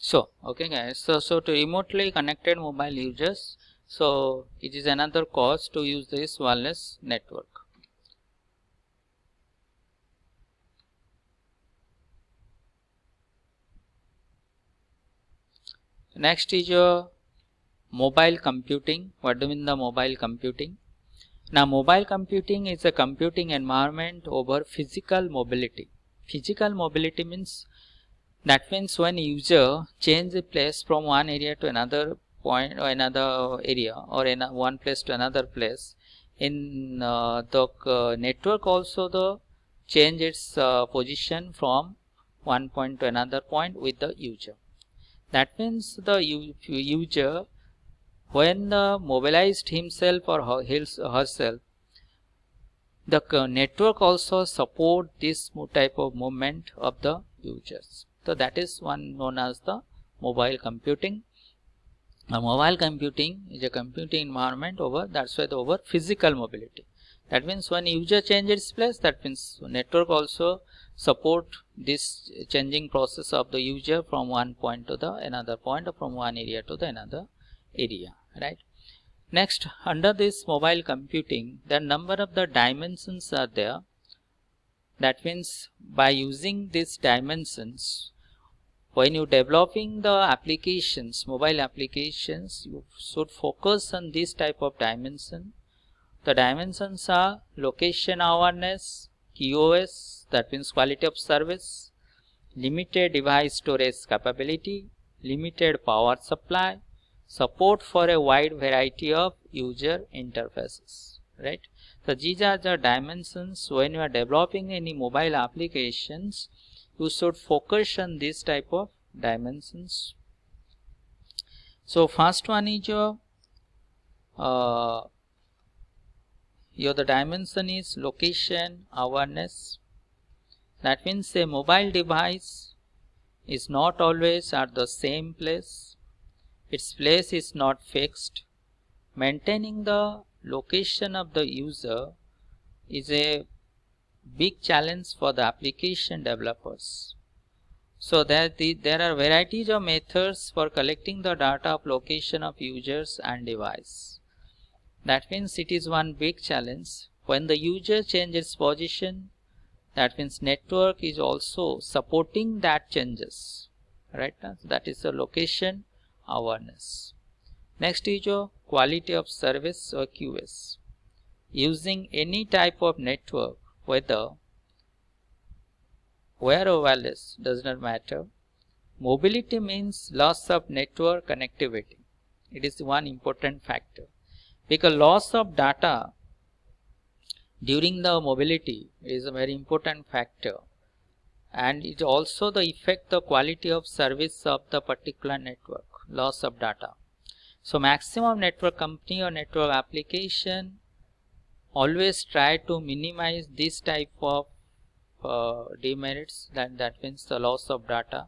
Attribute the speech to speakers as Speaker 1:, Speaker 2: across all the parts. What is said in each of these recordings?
Speaker 1: So okay guys, so to remotely connected mobile users, so it is another cost to use this wireless network. Next is your mobile computing. What do you mean the mobile computing? Now mobile computing is a computing environment over physical mobility. Physical mobility means when user change the place from one area to another point or another area or in one place to another place, in the network also the change its position from one point to another point with the user. That means the user, when mobilized himself or herself, the network also support this type of movement of the users. So that is one known as the mobile computing. Mobile computing is a computing environment over, that's why over physical mobility. That means when user changes place, that means network also support this changing process of the user from one point to the another point or from one area to the another area, right? Next, under this mobile computing, the number of the dimensions are there. That means by using these dimensions, when you developing the applications, mobile applications, you should focus on this type of dimension. The dimensions are location awareness, QoS, that means quality of service, limited device storage capability, limited power supply, support for a wide variety of user interfaces, right? So these are the dimensions. When you are developing any mobile applications, you should focus on this type of dimensions. So first one is your the dimension is location awareness. That means a mobile device is not always at the same place. Its place is not fixed. Maintaining the location of the user is a big challenge for the application developers. So there are varieties of methods for collecting the data of location of users and device. That means it is one big challenge. When the user changes position, that means network is also supporting that changes, right? So that is the location awareness. Next is your quality of service or QoS. Using any type of network, whether wire or wireless, does not matter. Mobility means loss of network connectivity. It is one important factor, because loss of data during the mobility is a very important factor, and it also the effect the quality of service of the particular network, loss of data. So maximum network company or network application always try to minimize this type of demerits, that means the loss of data.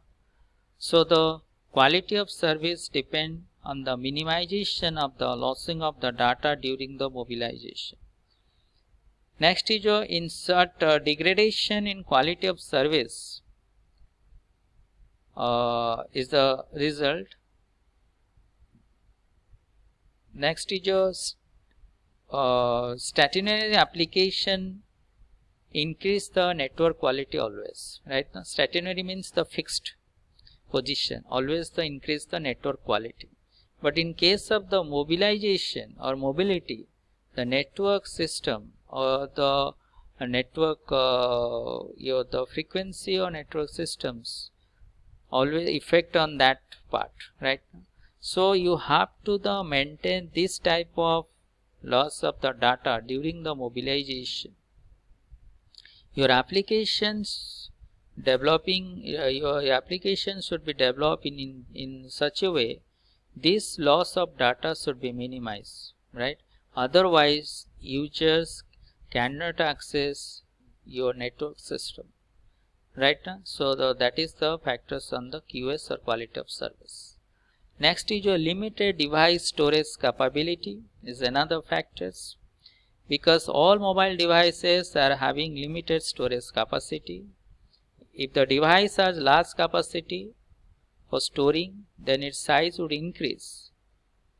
Speaker 1: So the quality of service depend on the minimization of the losing of the data during the mobilization. Next is your insert degradation in quality of service is the result. Next is your stationary application increase the network quality always, right? Now, stationary means the fixed position, always the increase the network quality. But in case of the mobilization or mobility, the network system or the network the frequency or network systems always effect on that part, right? So you have to maintain this type of loss of the data during the mobilization. Your applications developing your application should be developed in such a way this loss of data should be minimized, right? Otherwise users cannot access your network system, right? So that is the factors on the QoS or quality of service. Next is your limited device storage capability is another factors, because all mobile devices are having limited storage capacity. If the device has large capacity for storing, then its size would increase.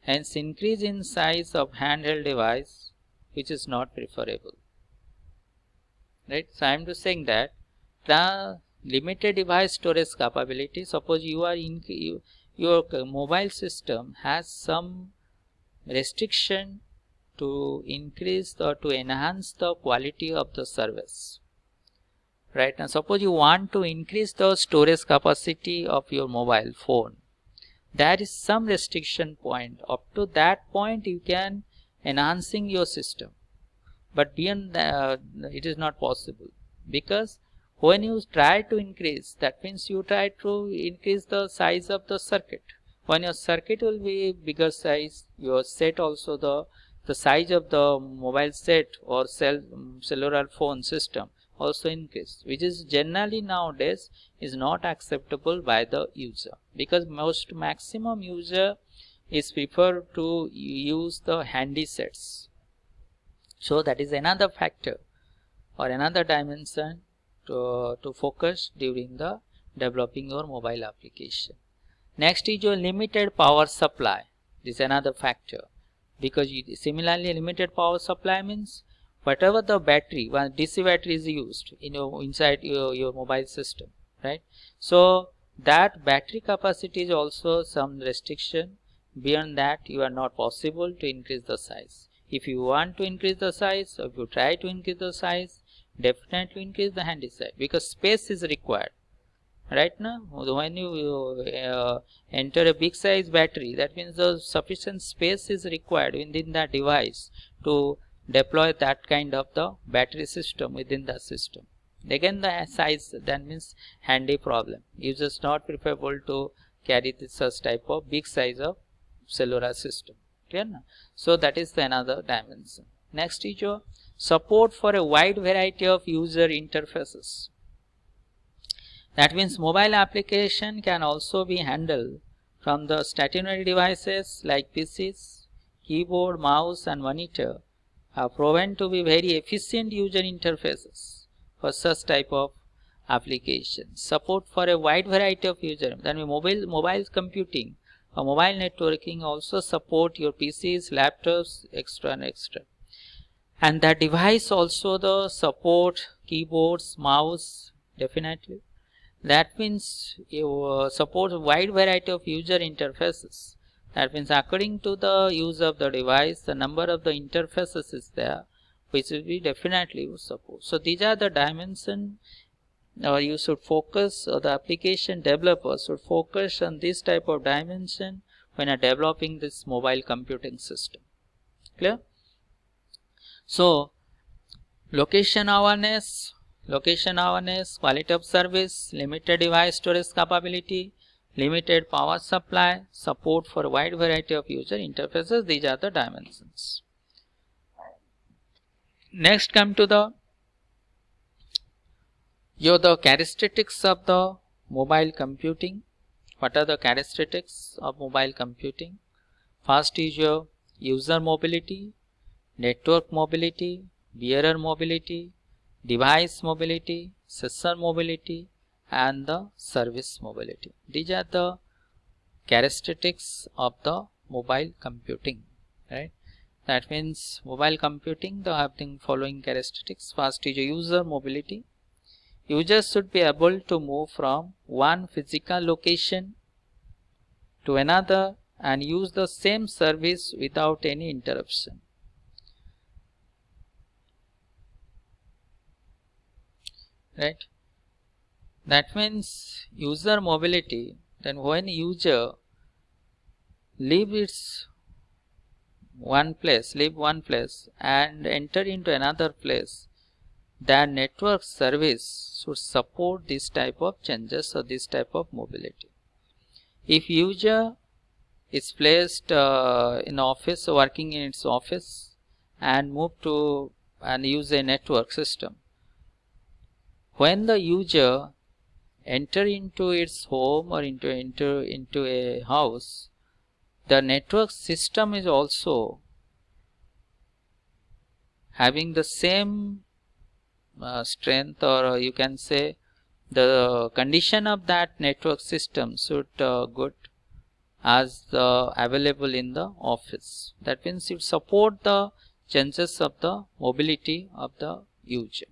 Speaker 1: Hence, increase in size of handheld device, which is not preferable. Right? So, I am just saying that the limited device storage capability, suppose you are your mobile system has some restriction to increase or to enhance the quality of the service. Right? Now, suppose you want to increase the storage capacity of your mobile phone. There is some restriction point. Up to that point, you can enhancing your system. But beyond that, it is not possible. Because when you try to increase, that means you try to increase the size of the circuit. When your circuit will be bigger size, your set also the size of the mobile set or cellular phone system also increase, which is generally nowadays is not acceptable by the user, because most maximum user is prefer to use the handy sets. So that is another factor or another dimension to focus during the developing your mobile application. Next is your limited power supply. This is another factor, because similarly limited power supply means whatever the battery, when DC battery is used in inside your mobile system, right? So that battery capacity is also some restriction. Beyond that, you are not possible to increase the size. If you want to increase the size, or if you try to increase the size, definitely increase the handy size, because space is required. Right now, when you enter a big size battery, that means the sufficient space is required within that device to deploy that kind of the battery system within the system. Again, the size, that means handy problem. Users not preferable to carry this such type of big size of cellular system. Clear now? So that is the another dimension. Next is your support for a wide variety of user interfaces. That means mobile application can also be handled from the stationary devices like PCs, keyboard, mouse and monitor are proven to be very efficient user interfaces for such type of applications. Support for a wide variety of user. Then mobile computing or mobile networking also support your PCs, laptops, extra and extra. And that device also the support keyboards, mouse, definitely. That means you support a wide variety of user interfaces. That means according to the use of the device, the number of the interfaces is there, which will be definitely support. So these are the dimension, or you should focus, or the application developers should focus on this type of dimension when are developing this mobile computing system. Clear? So location awareness, quality of service, limited device storage capability, limited power supply, support for a wide variety of user interfaces. These are the dimensions. Next come to the characteristics of the mobile computing. What are the characteristics of mobile computing? First is your user mobility, network mobility, bearer mobility, device mobility, sensor mobility and the service mobility. These are the characteristics of the mobile computing, right? That means mobile computing, they have the following characteristics. First is user mobility. Users should be able to move from one physical location to another and use the same service without any interruption. Right? That means user mobility. Then when user leave one place and enter into another place, the network service should support this type of changes or this type of mobility. If user is placed in office, working in its office, and move to and use a network system, when the user enter into its home or into a house, the network system is also having the same strength, or you can say the condition of that network system should good as available in the office. That means it support the chances of the mobility of the user.